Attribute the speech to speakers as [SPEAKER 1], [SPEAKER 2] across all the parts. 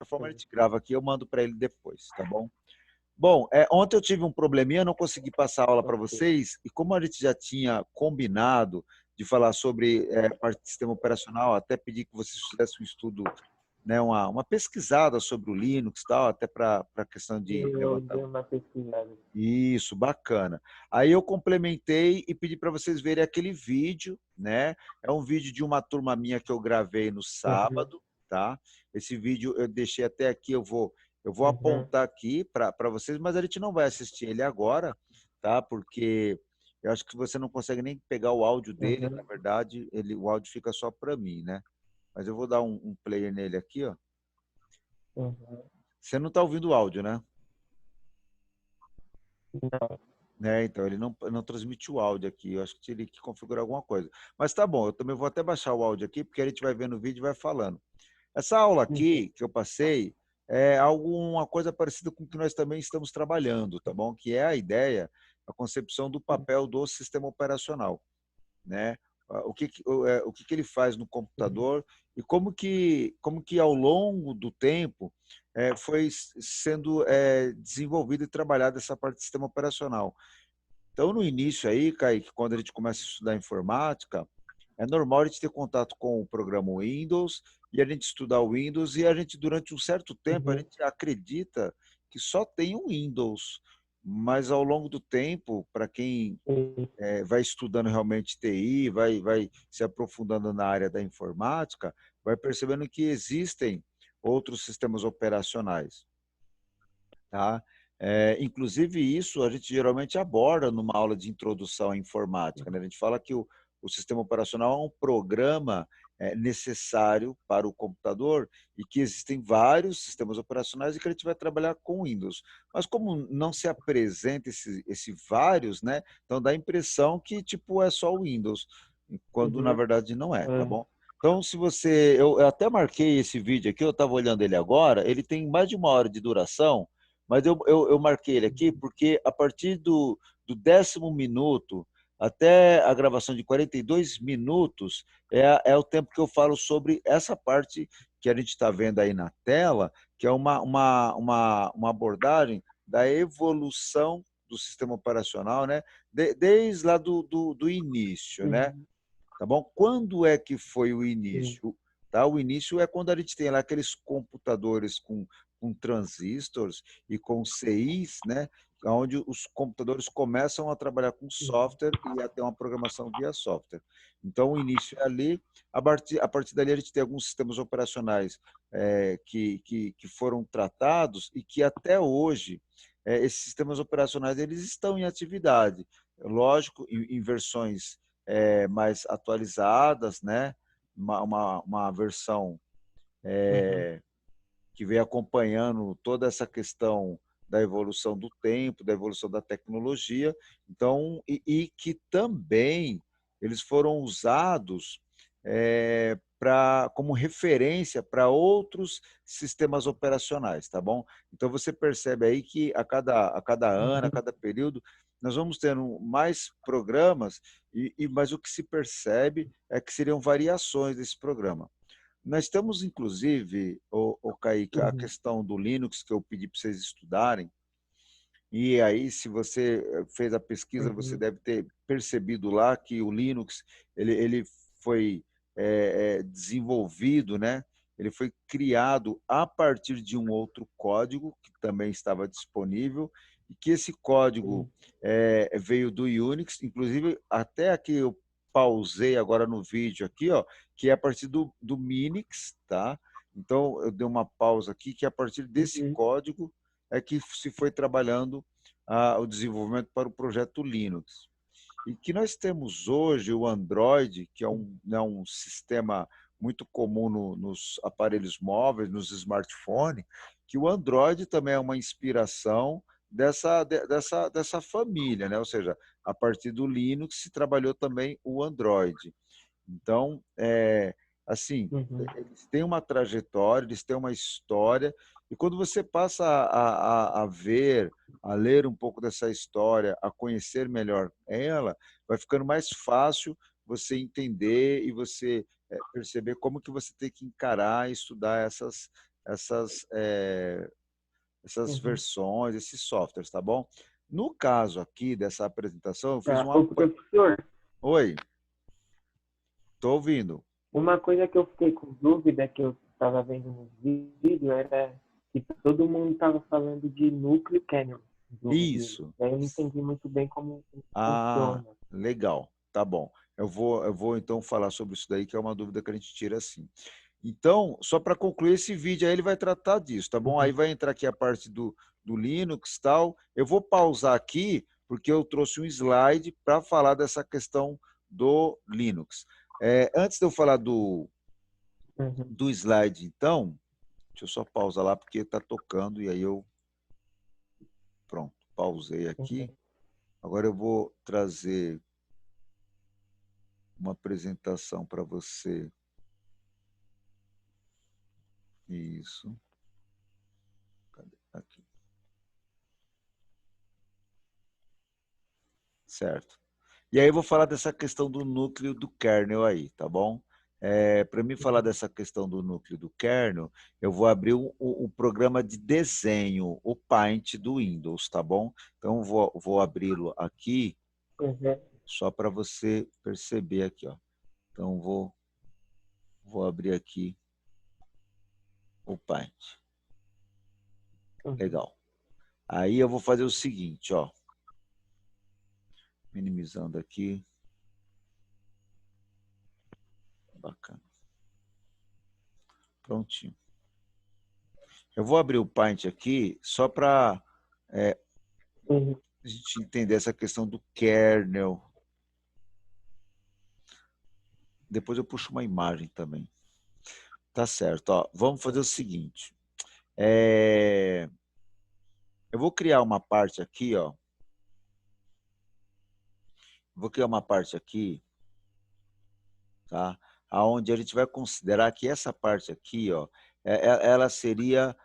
[SPEAKER 1] forma a
[SPEAKER 2] Sim.
[SPEAKER 1] gente grava aqui, eu mando para ele depois, tá bom? Bom, ontem eu tive um probleminha, não consegui passar a aula para
[SPEAKER 2] Ok.
[SPEAKER 1] vocês, e como a gente já tinha combinado de falar sobre parte de sistema operacional, até pedi que vocês fizessem um estudo, né, uma pesquisada sobre o Linux e tal, até para a questão de
[SPEAKER 2] Eu
[SPEAKER 1] levantar.
[SPEAKER 2] dei uma pesquisada.
[SPEAKER 1] Isso, bacana. Aí eu complementei e pedi para vocês verem aquele vídeo, né? É um vídeo de uma turma minha que eu gravei no
[SPEAKER 2] Uhum.
[SPEAKER 1] sábado, tá? Esse vídeo eu deixei até aqui, eu vou
[SPEAKER 2] Uhum.
[SPEAKER 1] apontar aqui para vocês, mas a gente não vai assistir ele agora, tá? Porque eu acho que você não consegue nem pegar o áudio dele, na
[SPEAKER 2] Uhum.
[SPEAKER 1] verdade, o áudio fica só para mim, né? Mas eu vou dar um player nele aqui, ó.
[SPEAKER 2] Uhum.
[SPEAKER 1] Você não está ouvindo o áudio, né?
[SPEAKER 2] Não.
[SPEAKER 1] Né, então, ele não transmite o áudio aqui, eu acho que teria que configurar alguma coisa. Mas tá bom, eu também vou até baixar o áudio aqui, porque a gente vai vendo o vídeo e vai falando. Essa aula
[SPEAKER 2] Uhum.
[SPEAKER 1] aqui, que eu passei, é alguma coisa parecida com o que nós também estamos trabalhando, tá bom? Que é a ideia, a concepção do papel do sistema operacional, né? O que que ele faz no
[SPEAKER 2] Uhum.
[SPEAKER 1] computador e como que ao longo do tempo foi sendo desenvolvido e trabalhado essa parte do sistema operacional. Então, no início aí, Kaique, quando a gente começa a estudar informática, é normal a gente ter contato com o programa Windows e a gente estudar o Windows e a gente, durante um certo tempo, a
[SPEAKER 2] Uhum.
[SPEAKER 1] gente acredita que só tem o Windows. Mas, ao longo do tempo, para quem
[SPEAKER 2] Sim.
[SPEAKER 1] vai estudando realmente TI, vai se aprofundando na área da informática, vai percebendo que existem outros sistemas operacionais, tá? Inclusive, isso a gente geralmente aborda numa aula de introdução à informática, né? A gente fala que o sistema operacional é um programa necessário para o computador e que existem vários sistemas operacionais e que a gente vai trabalhar com Windows. Mas como não se apresenta esse vários, né? Então dá a impressão que tipo é só o Windows, quando na
[SPEAKER 2] Uhum.
[SPEAKER 1] verdade não é, tá
[SPEAKER 2] É.
[SPEAKER 1] bom? Então, se você, eu até marquei esse vídeo aqui, eu estava olhando ele agora, ele tem mais de 1 hora de duração, mas eu marquei ele aqui porque a partir do 10º minuto até a gravação de 42 minutos é o tempo que eu falo sobre essa parte que a gente está vendo aí na tela, que é uma abordagem da evolução do sistema operacional, né? Desde lá do início, né?
[SPEAKER 2] Uhum.
[SPEAKER 1] Tá bom? Quando é que foi o
[SPEAKER 2] Sim.
[SPEAKER 1] início? Tá? O início é quando a gente tem lá aqueles computadores com transistores e com CIs, né? Onde os computadores começam a trabalhar com
[SPEAKER 2] Uhum.
[SPEAKER 1] software e a ter uma programação via software. Então, o início é ali. A partir dali, a gente tem alguns sistemas operacionais que foram tratados e que até hoje esses sistemas operacionais eles estão em atividade. Lógico, em versões mais atualizadas, né? Uma versão
[SPEAKER 2] Uhum.
[SPEAKER 1] que vem acompanhando toda essa questão da evolução do tempo, da evolução da tecnologia, então e que também eles foram usados como referência para outros sistemas operacionais, tá bom? Então você percebe aí que a cada ano, a
[SPEAKER 2] Uhum.
[SPEAKER 1] cada período, nós vamos tendo mais programas, mas o que se percebe é que seriam variações desse programa. Nós temos, inclusive, o Kaique, a
[SPEAKER 2] Uhum.
[SPEAKER 1] questão do Linux, que eu pedi para vocês estudarem, e aí, se você fez a pesquisa, você
[SPEAKER 2] Uhum.
[SPEAKER 1] deve ter percebido lá que o Linux ele foi desenvolvido, né? Ele foi criado a partir de um outro código que também estava disponível e que esse código
[SPEAKER 2] Sim.
[SPEAKER 1] veio do Unix, inclusive até aqui eu pausei agora no vídeo aqui, ó, que é a partir do Minix, tá? Então eu dei uma pausa aqui que é a partir desse
[SPEAKER 2] Uhum.
[SPEAKER 1] código é que se foi trabalhando o desenvolvimento para o projeto Linux. E que nós temos hoje o Android, que é né, um sistema muito comum nos aparelhos móveis, nos smartphones, que o Android também é uma inspiração dessa família, né? Ou seja, a partir do Linux se trabalhou também o Android. Então, assim,
[SPEAKER 2] Uhum.
[SPEAKER 1] eles têm uma trajetória, eles têm uma história, e quando você passa a ver, a ler um pouco dessa história, a conhecer melhor ela, vai ficando mais fácil você entender e você perceber como que você tem que encarar e estudar essas
[SPEAKER 2] Uhum.
[SPEAKER 1] versões, esses softwares, tá bom? No caso aqui dessa apresentação, eu fiz
[SPEAKER 2] Tá.
[SPEAKER 1] um
[SPEAKER 2] Ô,
[SPEAKER 1] apanho.
[SPEAKER 2] professor,
[SPEAKER 1] Oi, tô ouvindo.
[SPEAKER 2] uma coisa que eu fiquei com dúvida, que eu estava vendo no vídeo, era que todo mundo estava falando de núcleo kernel do Linux.
[SPEAKER 1] Isso.
[SPEAKER 2] Daí eu não entendi muito bem como
[SPEAKER 1] Ah,
[SPEAKER 2] funciona.
[SPEAKER 1] legal. Tá bom. Eu vou então falar sobre isso daí, que é uma dúvida que a gente tira assim. Então, só para concluir esse vídeo aí, ele vai tratar disso, tá bom? Aí
[SPEAKER 2] Uhum.
[SPEAKER 1] vai entrar aqui a parte do Linux e tal. Eu vou pausar aqui, porque eu trouxe um slide para falar dessa questão do Linux. Antes de eu falar
[SPEAKER 2] Uhum.
[SPEAKER 1] do slide, então, deixa eu só pausar lá, porque está tocando, e aí eu, pronto, pausei aqui.
[SPEAKER 2] Uhum.
[SPEAKER 1] Agora eu vou trazer uma apresentação para você. Isso. Cadê? Aqui. Certo. E aí eu vou falar dessa questão do núcleo do kernel aí, tá bom? Para mim falar
[SPEAKER 2] Uhum.
[SPEAKER 1] dessa questão do núcleo do kernel, eu vou abrir o programa de desenho, o Paint do Windows, tá bom? Então vou abri-lo aqui,
[SPEAKER 2] Uhum.
[SPEAKER 1] só para você perceber aqui, ó. Então vou abrir aqui o Paint.
[SPEAKER 2] Uhum.
[SPEAKER 1] Legal. Aí eu vou fazer o seguinte, ó. Minimizando aqui. Bacana. Prontinho. Eu vou abrir o Paint aqui só para
[SPEAKER 2] Uhum.
[SPEAKER 1] a gente entender essa questão do kernel. Depois eu puxo uma imagem também. Tá certo. Ó, vamos fazer o seguinte. Eu vou criar uma parte aqui, ó. Vou criar uma parte aqui, tá? Aonde a gente vai considerar que essa parte aqui, ó, ela seria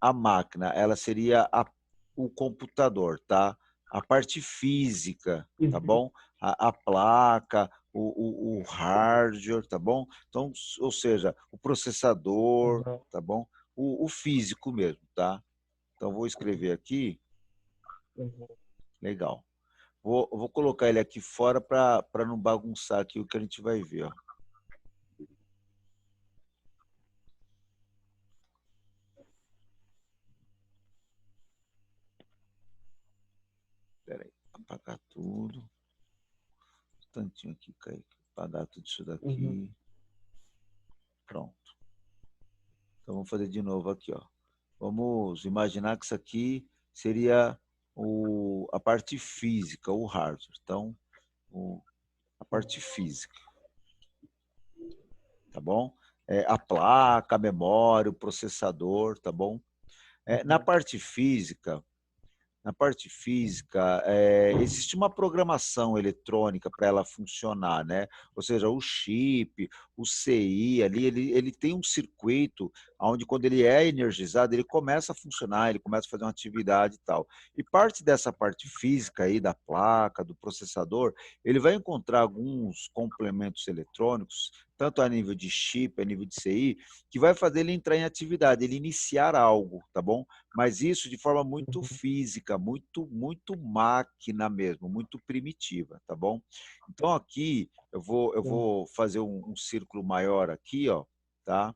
[SPEAKER 1] a máquina, ela seria o computador, tá? A parte física, tá
[SPEAKER 2] Uhum.
[SPEAKER 1] bom? A placa, o hardware, tá bom? Então, ou seja, o processador,
[SPEAKER 2] Uhum.
[SPEAKER 1] tá bom? O físico mesmo, tá? Então, vou escrever aqui,
[SPEAKER 2] Uhum.
[SPEAKER 1] legal. Vou colocar ele aqui fora para não bagunçar aqui o que a gente vai ver, ó. Espera aí, apagar tudo. Um tantinho aqui, Kaique. Apagar tudo isso
[SPEAKER 2] Uhum.
[SPEAKER 1] daqui. Pronto. Então, vamos fazer de novo aqui, ó. Vamos imaginar que isso aqui seria a parte física, o hardware. Então, a parte física, tá bom? A placa, a memória, o processador, tá bom? Na
[SPEAKER 2] Uhum.
[SPEAKER 1] parte física, existe uma programação eletrônica para ela funcionar, né? Ou seja, o chip, o CI ali, ele tem um circuito onde quando ele é energizado, ele começa a funcionar, ele começa a fazer uma atividade e tal. E parte dessa parte física aí da placa, do processador, ele vai encontrar alguns complementos eletrônicos, tanto a nível de chip, a nível de CI, que vai fazer ele entrar em atividade, ele iniciar algo, tá bom? Mas isso de forma muito
[SPEAKER 2] Uhum.
[SPEAKER 1] física, muito máquina mesmo, muito primitiva, tá bom? Então aqui eu
[SPEAKER 2] Sim.
[SPEAKER 1] vou fazer um círculo maior aqui, ó, tá?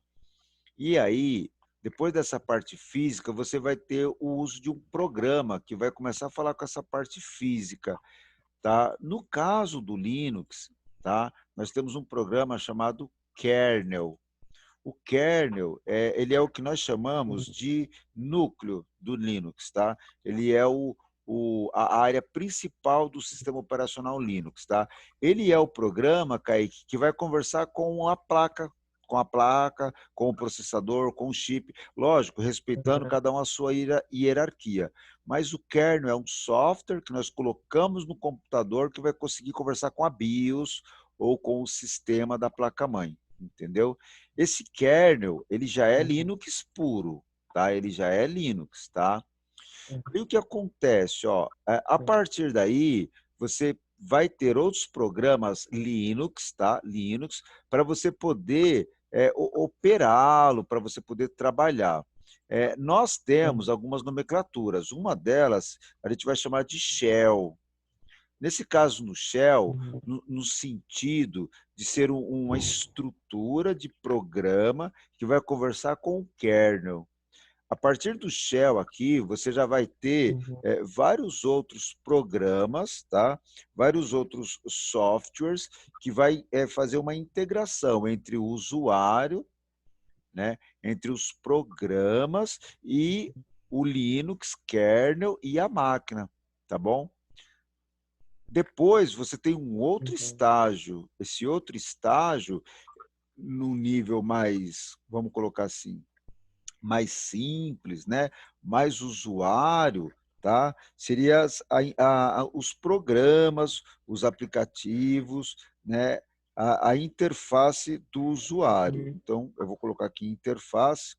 [SPEAKER 1] E aí, depois dessa parte física, você vai ter o uso de um programa que vai começar a falar com essa parte física, tá? No caso do Linux, tá? Nós temos um programa chamado kernel. O kernel, ele é o que nós chamamos
[SPEAKER 2] Uhum.
[SPEAKER 1] de núcleo do Linux, tá? Ele é a área principal do sistema operacional Linux, tá? Ele é o programa, Kaique, que vai conversar com a placa, com o processador, com o chip, lógico, respeitando
[SPEAKER 2] Uhum.
[SPEAKER 1] cada um a sua hierarquia. Mas o kernel é um software que nós colocamos no computador que vai conseguir conversar com a BIOS ou com o sistema da placa-mãe, entendeu? Esse kernel, ele já é
[SPEAKER 2] Uhum.
[SPEAKER 1] Linux puro, tá? Ele já é Linux, tá?
[SPEAKER 2] Uhum.
[SPEAKER 1] E o que acontece, ó, a
[SPEAKER 2] Sim.
[SPEAKER 1] partir daí, você vai ter outros programas Linux, tá? Linux, para você poder operá-lo, para você poder trabalhar. Nós
[SPEAKER 2] Uhum.
[SPEAKER 1] temos algumas nomenclaturas. Uma delas a gente vai chamar de shell. Nesse caso, no shell,
[SPEAKER 2] Uhum.
[SPEAKER 1] no sentido de ser uma estrutura de programa que vai conversar com o kernel. A partir do shell aqui, você já vai ter
[SPEAKER 2] Uhum.
[SPEAKER 1] vários outros programas, tá? Vários outros softwares que vai fazer uma integração entre o usuário, né? Entre os programas e o Linux, kernel e a máquina, tá bom? Depois você tem um outro
[SPEAKER 2] Uhum.
[SPEAKER 1] estágio. Esse outro estágio, no nível mais, vamos colocar assim, mais simples, né? Mais usuário, tá? Seria os programas, os aplicativos, né? A interface do usuário.
[SPEAKER 2] Uhum.
[SPEAKER 1] Então, eu vou colocar aqui interface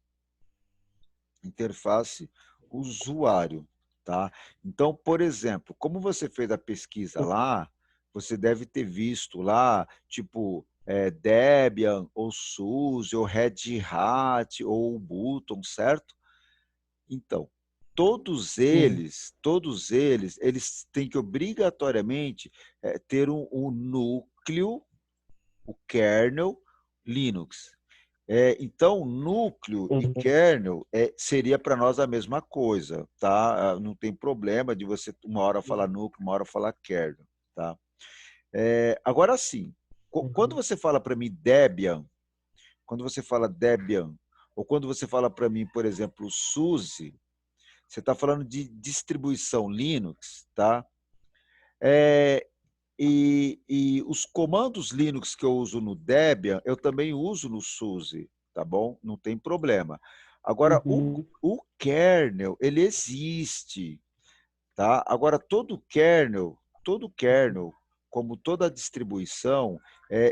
[SPEAKER 1] usuário, tá? Então, por exemplo, como você fez a pesquisa lá, você deve ter visto lá, tipo, Debian, ou SUSE, ou Red Hat, ou Ubuntu, certo? Então,
[SPEAKER 2] Sim.
[SPEAKER 1] eles têm que obrigatoriamente ter um núcleo, o kernel Linux. Então, núcleo e
[SPEAKER 2] Uhum.
[SPEAKER 1] kernel seria para nós a mesma coisa, tá? Não tem problema de você uma hora falar núcleo, uma hora falar kernel, tá? Agora sim, quando
[SPEAKER 2] Uhum.
[SPEAKER 1] você fala para mim Debian, quando você fala Debian, ou quando você fala para mim, por exemplo, SUSE, você está falando de distribuição Linux, tá? É, e os comandos Linux que eu uso no Debian, eu também uso no SUSE, tá bom? Não tem problema. Agora,
[SPEAKER 2] Uhum.
[SPEAKER 1] o kernel, ele existe, tá? Agora, todo kernel, como toda distribuição,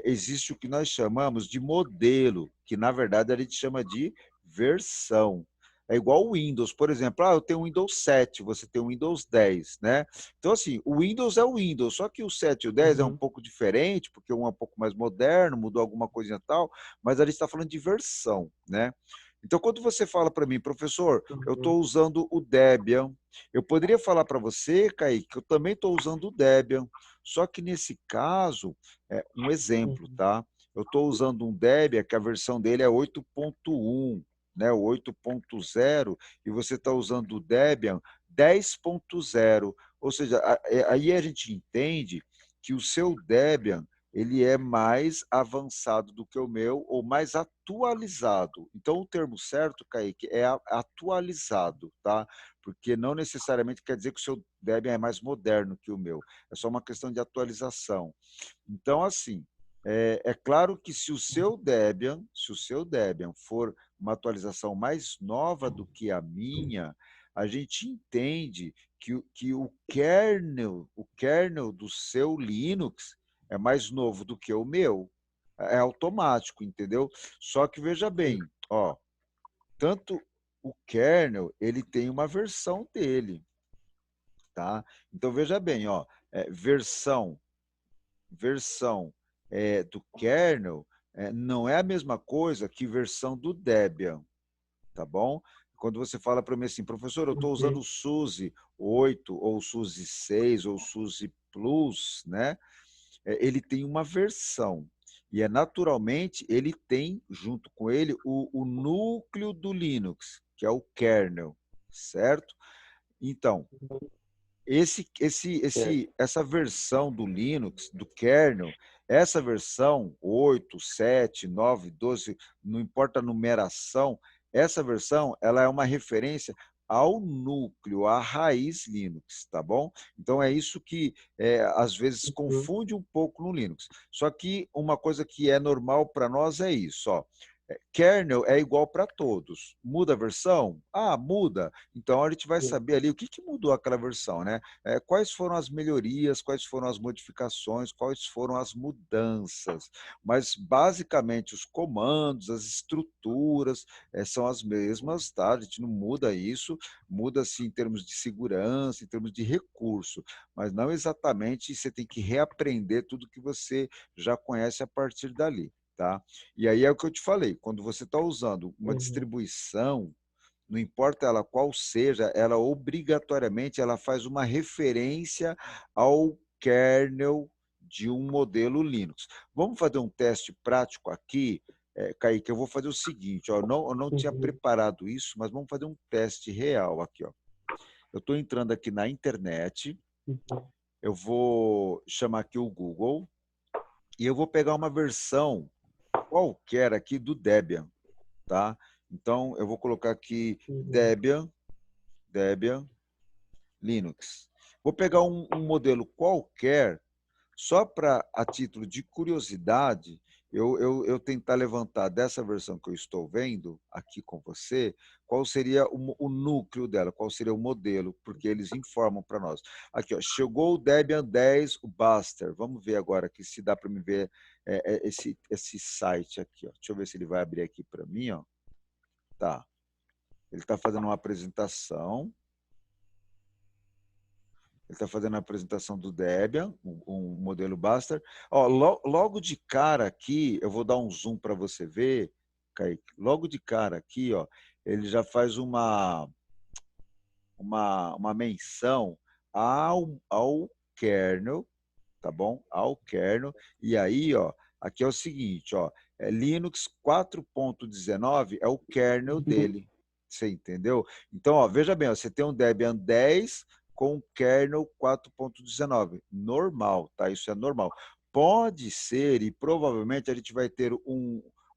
[SPEAKER 1] existe o que nós chamamos de modelo, que na verdade a gente chama de versão. É igual o Windows, por exemplo, eu tenho o Windows 7, você tem o Windows 10, né? Então, assim, o Windows é o Windows, só que o 7 e o 10 é um
[SPEAKER 2] Uhum.
[SPEAKER 1] pouco diferente, porque um é um pouco mais moderno, mudou alguma coisa e tal, mas a gente está falando de versão, né? Então, quando você fala para mim, professor, eu
[SPEAKER 2] Uhum.
[SPEAKER 1] estou usando o Debian, eu poderia falar para você, Kaique, que eu também estou usando o Debian, só que nesse caso, um exemplo,
[SPEAKER 2] Uhum.
[SPEAKER 1] tá? Eu estou usando um Debian que a versão dele é 8.1, né? O 8.0, e você está usando o Debian 10.0. Ou seja, aí a gente entende que o seu Debian ele é mais avançado do que o meu ou mais atualizado. Então, o termo certo, Kaique, é atualizado, tá? Porque não necessariamente quer dizer que o seu Debian é mais moderno que o meu. É só uma questão de atualização. Então, assim, é claro que se o seu Debian for uma atualização mais nova do que a minha, a gente entende que o kernel do seu Linux é mais novo do que o meu. É automático, entendeu? Só que veja bem, ó, tanto o kernel, ele tem uma versão dele, tá? Então veja bem, ó, versão do kernel não é a mesma coisa que versão do Debian, tá bom? Quando você fala para mim assim, professor, eu estou usando
[SPEAKER 2] Uhum.
[SPEAKER 1] o SUSE 8 ou o SUSE 6 ou o SUSE Plus, né? Ele tem uma versão. E naturalmente ele tem, junto com ele, o núcleo do Linux, que é o kernel, certo? Então,
[SPEAKER 2] Uhum. Certo.
[SPEAKER 1] essa versão do Linux, do kernel, essa versão 8, 7, 9, 12, não importa a numeração, essa versão ela é uma referência ao núcleo, à raiz Linux, tá bom? Então é isso que às vezes
[SPEAKER 2] Uhum.
[SPEAKER 1] confunde um pouco no Linux. Só que uma coisa que é normal para nós é isso, ó. Kernel é igual para todos. Muda a versão? Ah, muda. Então a gente vai
[SPEAKER 2] Sim.
[SPEAKER 1] saber ali o que mudou aquela versão, né? Quais foram as melhorias, quais foram as modificações, quais foram as mudanças. Mas basicamente os comandos, as estruturas são as mesmas, tá? A gente não muda isso, muda-se em termos de segurança, em termos de recurso, mas não exatamente você tem que reaprender tudo que você já conhece a partir dali. tá? E aí é o que eu te falei, quando você está usando uma
[SPEAKER 2] Uhum.
[SPEAKER 1] distribuição, não importa ela qual seja, ela obrigatoriamente ela faz uma referência ao kernel de um modelo Linux. Vamos fazer um teste prático aqui, Kaique, eu vou fazer o seguinte, ó, eu não tinha
[SPEAKER 2] Uhum.
[SPEAKER 1] preparado isso, mas vamos fazer um teste real aqui. Ó. Eu estou entrando aqui na internet,
[SPEAKER 2] Uhum.
[SPEAKER 1] eu vou chamar aqui o Google e eu vou pegar uma versão qualquer aqui do Debian, tá? Então, eu vou colocar aqui
[SPEAKER 2] Uhum.
[SPEAKER 1] Debian Linux. Vou pegar um modelo qualquer, só para, a título de curiosidade, eu tentar levantar dessa versão que eu estou vendo aqui com você, qual seria o núcleo dela, qual seria o modelo, porque eles informam para nós. Aqui, ó, chegou o Debian 10, o Buster. Vamos ver agora aqui se dá para me ver esse site aqui. Ó. Deixa eu ver se ele vai abrir aqui para mim. Ó. Tá. Ele está fazendo uma apresentação. Ele está fazendo a apresentação do Debian, um modelo Buster. Ó, logo de cara aqui, eu vou dar um zoom para você ver, Kaique. Logo de cara aqui, ó, ele já faz uma menção ao kernel, tá bom? Ao kernel. E aí, ó, aqui é o seguinte, ó, Linux 4.19 é o kernel
[SPEAKER 2] Uhum.
[SPEAKER 1] dele. Você entendeu? Então, ó, veja bem, ó, você tem um Debian 10 com kernel 4.19. Normal, tá? Isso é normal. Pode ser, e provavelmente a gente vai ter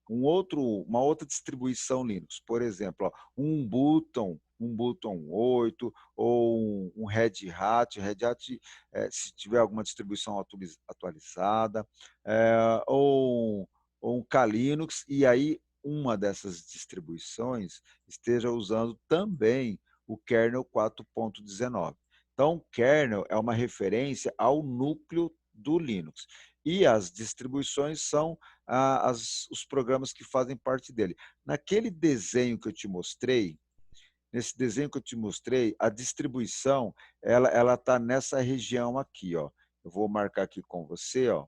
[SPEAKER 1] uma outra distribuição Linux. Por exemplo, ó, um Button 8 ou um Red Hat. Red Hat, se tiver alguma distribuição atualizada, ou um Klinux, e aí uma dessas distribuições esteja usando também o kernel 4.19. Então, o kernel é uma referência ao núcleo do Linux. E as distribuições são os programas que fazem parte dele. Naquele desenho que eu te mostrei, nesse desenho que eu te mostrei, a distribuição ela está nessa região aqui, ó. Eu vou marcar aqui com você, ó.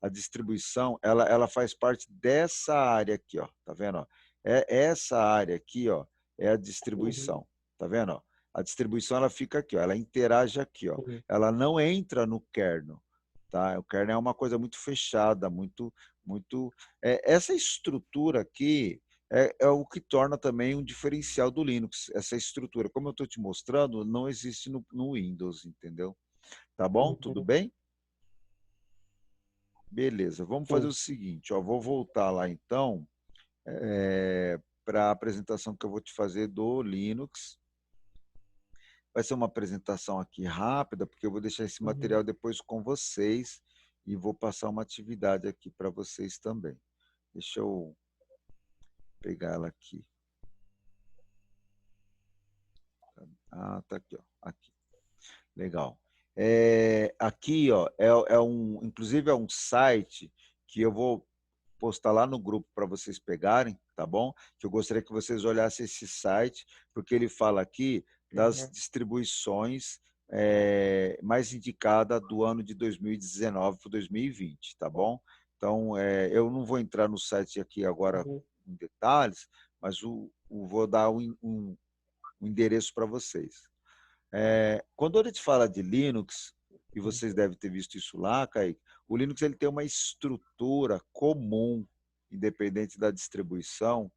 [SPEAKER 1] A distribuição ela faz parte dessa área aqui, ó. Tá vendo? Ó? Essa área aqui, ó, é a
[SPEAKER 2] Uhum.
[SPEAKER 1] distribuição. Tá vendo? Ó? A distribuição ela fica aqui, ó. Ela interage aqui, ó.
[SPEAKER 2] Uhum.
[SPEAKER 1] Ela não entra no kernel, tá? O kernel é uma coisa muito fechada, muito. Essa estrutura aqui é o que torna também um diferencial do Linux. Essa estrutura, como eu estou te mostrando, não existe no Windows, entendeu? Tá bom? Tudo
[SPEAKER 2] Uhum.
[SPEAKER 1] bem? Beleza, vamos fazer o
[SPEAKER 2] Sim.
[SPEAKER 1] seguinte, ó, vou voltar lá então para a apresentação que eu vou te fazer do Linux. Vai ser uma apresentação aqui rápida, porque eu vou deixar esse
[SPEAKER 2] Uhum.
[SPEAKER 1] material depois com vocês e vou passar uma atividade aqui para vocês também. Deixa eu pegar ela aqui. Ah, tá aqui, ó. Aqui. Legal. Aqui, ó, inclusive é um site que eu vou postar lá no grupo para vocês pegarem, tá bom? Que eu gostaria que vocês olhassem esse site, porque ele fala aqui das
[SPEAKER 2] Uhum.
[SPEAKER 1] distribuições mais indicadas do ano de 2019 para 2020, tá bom? Então, eu não vou entrar no site aqui agora
[SPEAKER 2] Uhum.
[SPEAKER 1] em detalhes, mas vou dar um endereço para vocês. Quando a gente fala de Linux, e vocês devem ter visto isso lá, Kaique, o Linux ele tem uma estrutura comum, independente da distribuição.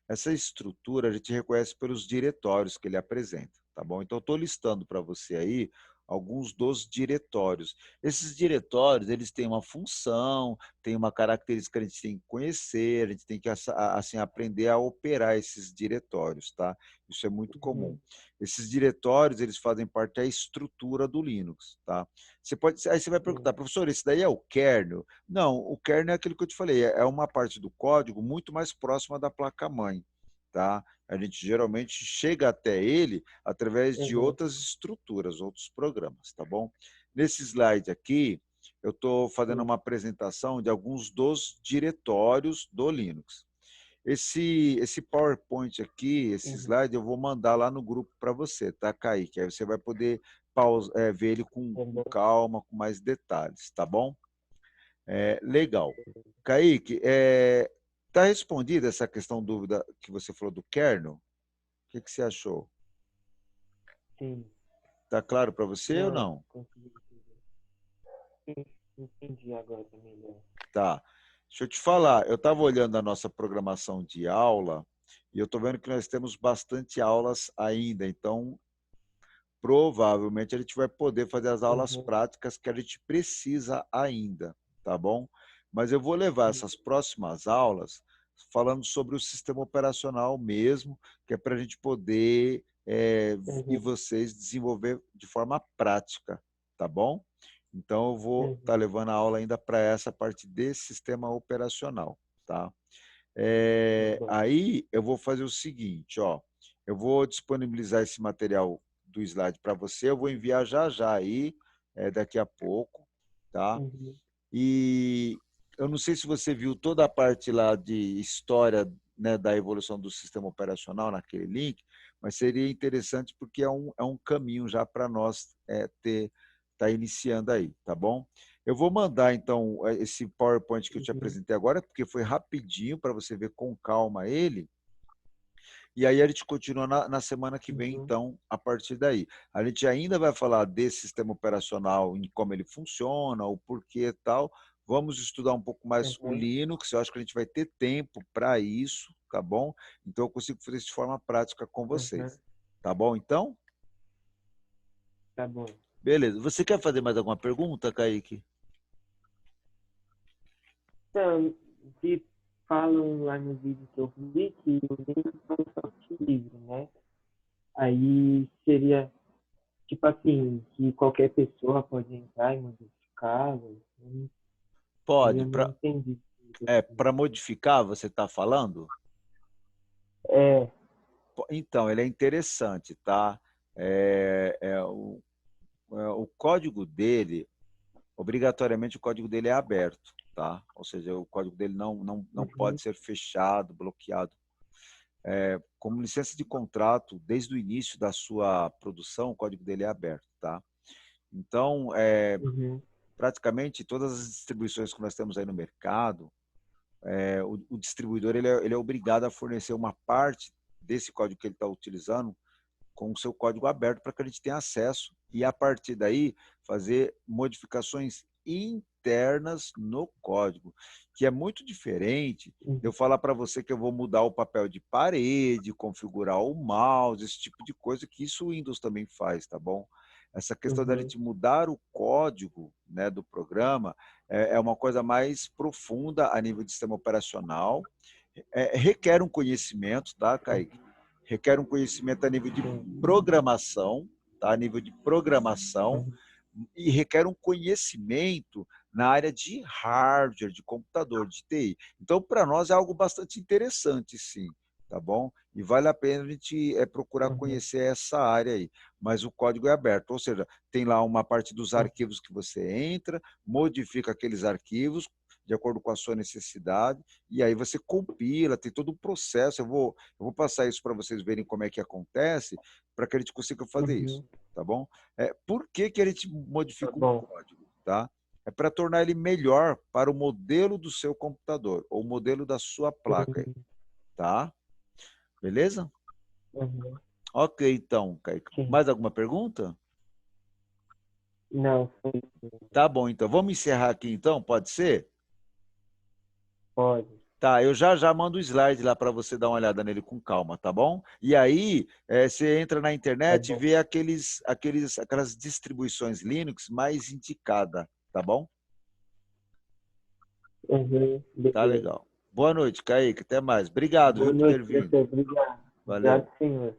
[SPEAKER 1] Essa estrutura a gente reconhece pelos diretórios que ele apresenta, tá bom? Então, eu estou listando para você aí alguns dos diretórios. Esses diretórios, eles têm uma função, têm uma característica que a gente tem que conhecer, a gente tem que assim aprender a operar esses diretórios, tá? Isso é muito comum.
[SPEAKER 2] Uhum.
[SPEAKER 1] Esses diretórios, eles fazem parte da estrutura do Linux, tá? Aí você vai
[SPEAKER 2] Sim.
[SPEAKER 1] perguntar, professor, esse daí é o kernel? Não, o kernel é aquilo que eu te falei, é uma parte do código muito mais próxima da placa-mãe, tá? A gente geralmente chega até ele através de
[SPEAKER 2] Uhum.
[SPEAKER 1] outras estruturas, outros programas, tá bom? Nesse slide aqui, eu estou fazendo
[SPEAKER 2] Sim.
[SPEAKER 1] uma apresentação de alguns dos diretórios do Linux. Esse PowerPoint aqui, esse
[SPEAKER 2] Uhum.
[SPEAKER 1] slide, eu vou mandar lá no grupo para você, tá, Kaique? Aí você vai poder ver ele com
[SPEAKER 2] Uhum.
[SPEAKER 1] calma, com mais detalhes, tá bom? Legal. Kaique, tá respondida essa questão dúvida que você falou do kernel? O que que você achou?
[SPEAKER 2] Sim.
[SPEAKER 1] Tá claro para você ou
[SPEAKER 2] Não,
[SPEAKER 1] não?
[SPEAKER 2] consegui entender. Sim, entendi agora melhor.
[SPEAKER 1] Tá. Deixa eu te falar, eu estava olhando a nossa programação de aula e eu estou vendo que nós temos bastante aulas ainda, então provavelmente a gente vai poder fazer as aulas
[SPEAKER 2] Uhum.
[SPEAKER 1] práticas que a gente precisa ainda, tá bom? Mas eu vou levar
[SPEAKER 2] Sim.
[SPEAKER 1] essas próximas aulas falando sobre o sistema operacional mesmo, que é para a gente poder e
[SPEAKER 2] Uhum.
[SPEAKER 1] vocês desenvolver de forma prática, tá bom? Então eu vou estar
[SPEAKER 2] Uhum.
[SPEAKER 1] levando a aula ainda para essa parte desse sistema operacional, tá?
[SPEAKER 2] Tá bom.
[SPEAKER 1] Aí eu vou fazer o seguinte, ó, eu vou disponibilizar esse material do slide para você, eu vou enviar já já aí, daqui a pouco, tá?
[SPEAKER 2] Uhum.
[SPEAKER 1] E eu não sei se você viu toda a parte lá de história, né, da evolução do sistema operacional naquele link, mas seria interessante porque é um caminho já para nós ter tá iniciando aí, tá bom? Eu vou mandar então esse PowerPoint que eu te
[SPEAKER 2] Uhum.
[SPEAKER 1] apresentei agora, porque foi rapidinho para você ver com calma ele. E aí a gente continua na semana que vem,
[SPEAKER 2] Uhum.
[SPEAKER 1] então, a partir daí. A gente ainda vai falar desse sistema operacional, em como ele funciona, o porquê e tal. Vamos estudar um pouco mais o
[SPEAKER 2] Uhum.
[SPEAKER 1] Linux, eu acho que a gente vai ter tempo para isso, tá bom? Então eu consigo fazer isso de forma prática com
[SPEAKER 2] Uhum.
[SPEAKER 1] vocês. Tá bom, então?
[SPEAKER 2] Tá bom.
[SPEAKER 1] Beleza. Você quer fazer mais alguma pergunta, Kaique?
[SPEAKER 2] Então, que falam lá no vídeo que eu vi que o Linux é um software livre, né? Aí seria, tipo assim, que qualquer pessoa pode entrar e modificá-lo. Aí
[SPEAKER 1] Pode.
[SPEAKER 2] eu não entendi.
[SPEAKER 1] Para modificar, você está falando?
[SPEAKER 2] É.
[SPEAKER 1] Então, ele é interessante, tá? É, é, o, o código dele, obrigatoriamente, o código dele é aberto, tá? Ou seja, o código dele não
[SPEAKER 2] Uhum.
[SPEAKER 1] pode ser fechado, bloqueado. Como licença de contrato, desde o início da sua produção, o código dele é aberto, tá? Então,
[SPEAKER 2] Uhum.
[SPEAKER 1] praticamente todas as distribuições que nós temos aí no mercado, o distribuidor ele é obrigado a fornecer uma parte desse código que ele está utilizando com o seu código aberto para que a gente tenha acesso e, a partir daí, fazer modificações internas no código, que é muito diferente de eu
[SPEAKER 2] Uhum.
[SPEAKER 1] falar para você que eu vou mudar o papel de parede, configurar o mouse, esse tipo de coisa, que isso o Windows também faz, tá bom? Essa questão da
[SPEAKER 2] Uhum.
[SPEAKER 1] gente mudar o código, né, do programa é uma coisa mais profunda a nível de sistema operacional, requer um conhecimento, tá, Kaique? Requer um conhecimento a nível de
[SPEAKER 2] Sim.
[SPEAKER 1] programação, tá? A nível de programação,
[SPEAKER 2] Uhum.
[SPEAKER 1] e requer um conhecimento na área de hardware, de computador, de TI. Então, para nós é algo bastante interessante, sim, tá bom? E vale a pena a gente procurar
[SPEAKER 2] Uhum.
[SPEAKER 1] conhecer essa área aí. Mas o código é aberto, ou seja, tem lá uma parte dos
[SPEAKER 2] Uhum.
[SPEAKER 1] arquivos que você entra, modifica aqueles arquivos de acordo com a sua necessidade, e aí você compila, tem todo um processo. Eu vou passar isso para vocês verem como é que acontece, para que a gente consiga fazer isso,
[SPEAKER 2] Uhum.
[SPEAKER 1] tá bom? Por que que a gente
[SPEAKER 2] Tá
[SPEAKER 1] modifica um
[SPEAKER 2] bom.
[SPEAKER 1] código, tá? É para tornar ele melhor para o modelo do seu computador, ou o modelo da sua placa,
[SPEAKER 2] Uhum.
[SPEAKER 1] tá? Beleza?
[SPEAKER 2] Uhum.
[SPEAKER 1] Ok, então, Kaique.
[SPEAKER 2] Sim.
[SPEAKER 1] Mais alguma pergunta?
[SPEAKER 2] Não, foi.
[SPEAKER 1] Tá bom, então. Vamos encerrar aqui, então? Pode ser?
[SPEAKER 2] Pode.
[SPEAKER 1] Tá, eu já já mando o slide lá para você dar uma olhada nele com calma, tá bom? E aí, você entra na
[SPEAKER 2] Tá
[SPEAKER 1] internet e
[SPEAKER 2] bom.
[SPEAKER 1] vê aquelas distribuições Linux mais indicadas, tá bom?
[SPEAKER 2] Uhum.
[SPEAKER 1] Tá
[SPEAKER 2] Beleza.
[SPEAKER 1] legal. Boa noite, Kaique. Até mais. Obrigado,
[SPEAKER 2] Boa
[SPEAKER 1] viu, por ter
[SPEAKER 2] noite,
[SPEAKER 1] vindo.
[SPEAKER 2] professor. Obrigado.
[SPEAKER 1] Valeu.
[SPEAKER 2] Obrigado, senhor.